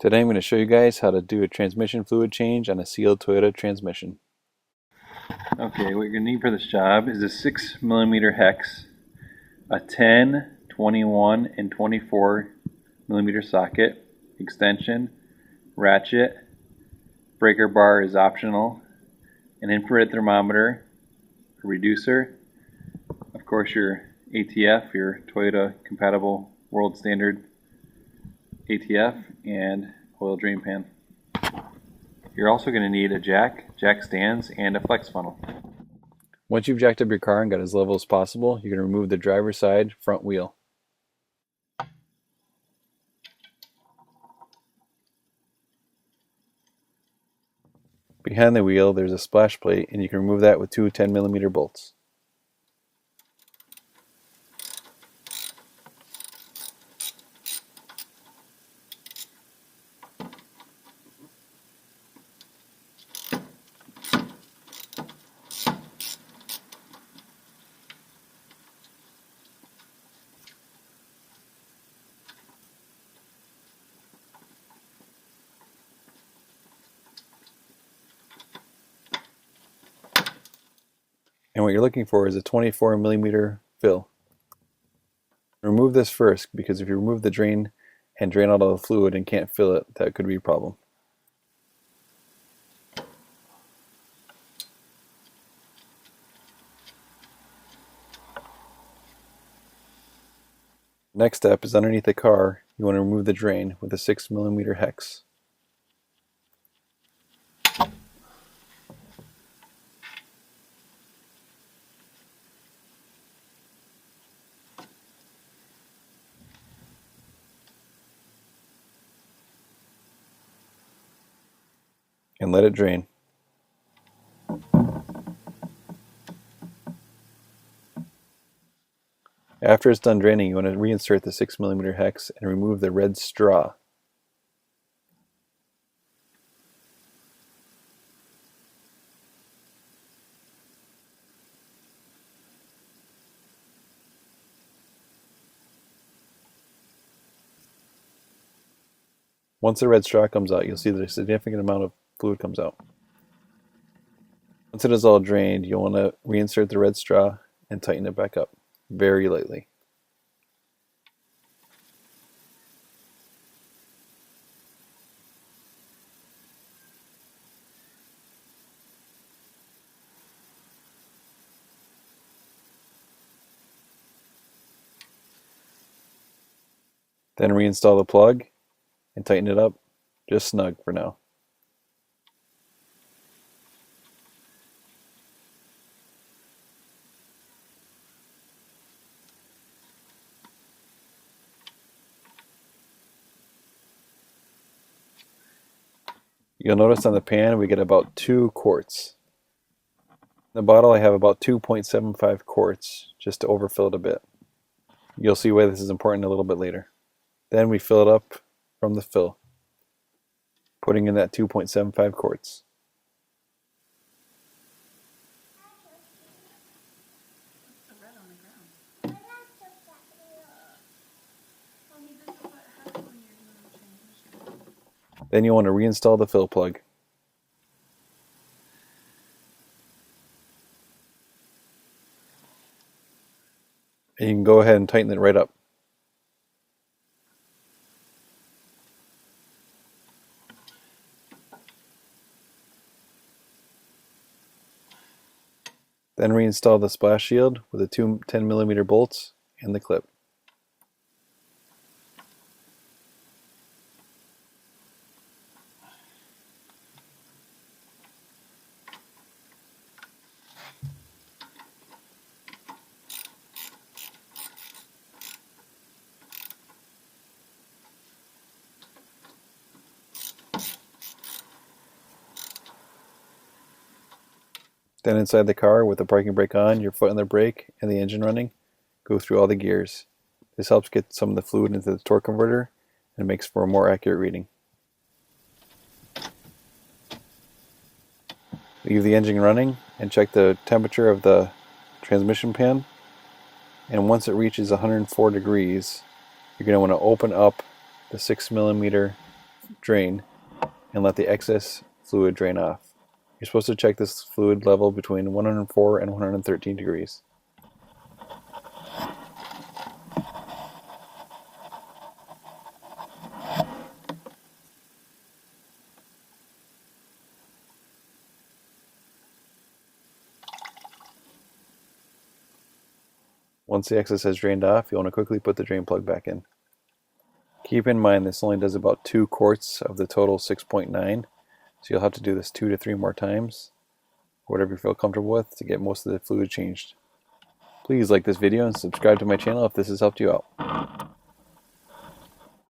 Today I'm going to show you guys how to do a transmission fluid change on a sealed Toyota transmission. Okay, what you're going to need for this job is a 6mm hex, a 10, 21, and 24mm socket, extension, ratchet, breaker bar is optional, an infrared thermometer, a reducer, of course your ATF, your Toyota compatible world standard ATF, and oil drain pan. You're also going to need a jack stands, and a flex funnel. Once you've jacked up your car and got as level as possible, you're going to remove the driver's side front wheel. Behind the wheel there's a splash plate, and you can remove that with two 10mm bolts. And what you're looking for is a 24mm fill. Remove this first, because if you remove the drain and drain out all the fluid and can't fill it, that could be a problem. Next step is underneath the car. You want to remove the drain with a 6mm hex. And let it drain. After it's done draining, you want to reinsert the 6mm hex and remove the red straw. Once the red straw comes out, you'll see that a significant amount of fluid comes out. Once it is all drained, you'll want to reinsert the red straw and tighten it back up very lightly. Then reinstall the plug and tighten it up just snug for now. You'll notice on the pan we get about 2 quarts. In the bottle I have about 2.75 quarts, just to overfill it a bit. You'll see why this is important a little bit later. Then we fill it up from the fill, putting in that 2.75 quarts. Then you want to reinstall the fill plug. And you can go ahead and tighten it right up. Then reinstall the splash shield with the two 10mm bolts and the clip. Then inside the car, with the parking brake on, your foot on the brake, and the engine running, go through all the gears. This helps get some of the fluid into the torque converter and makes for a more accurate reading. Leave the engine running and check the temperature of the transmission pan. And once it reaches 104 degrees, you're going to want to open up the 6mm drain and let the excess fluid drain off. You're supposed to check this fluid level between 104 and 113 degrees. Once the excess has drained off, you'll want to quickly put the drain plug back in. Keep in mind this only does about 2 quarts of the total 6.9, so you'll have to do this 2 to 3 more times, whatever you feel comfortable with, to get most of the fluid changed. Please like this video and subscribe to my channel if this has helped you out.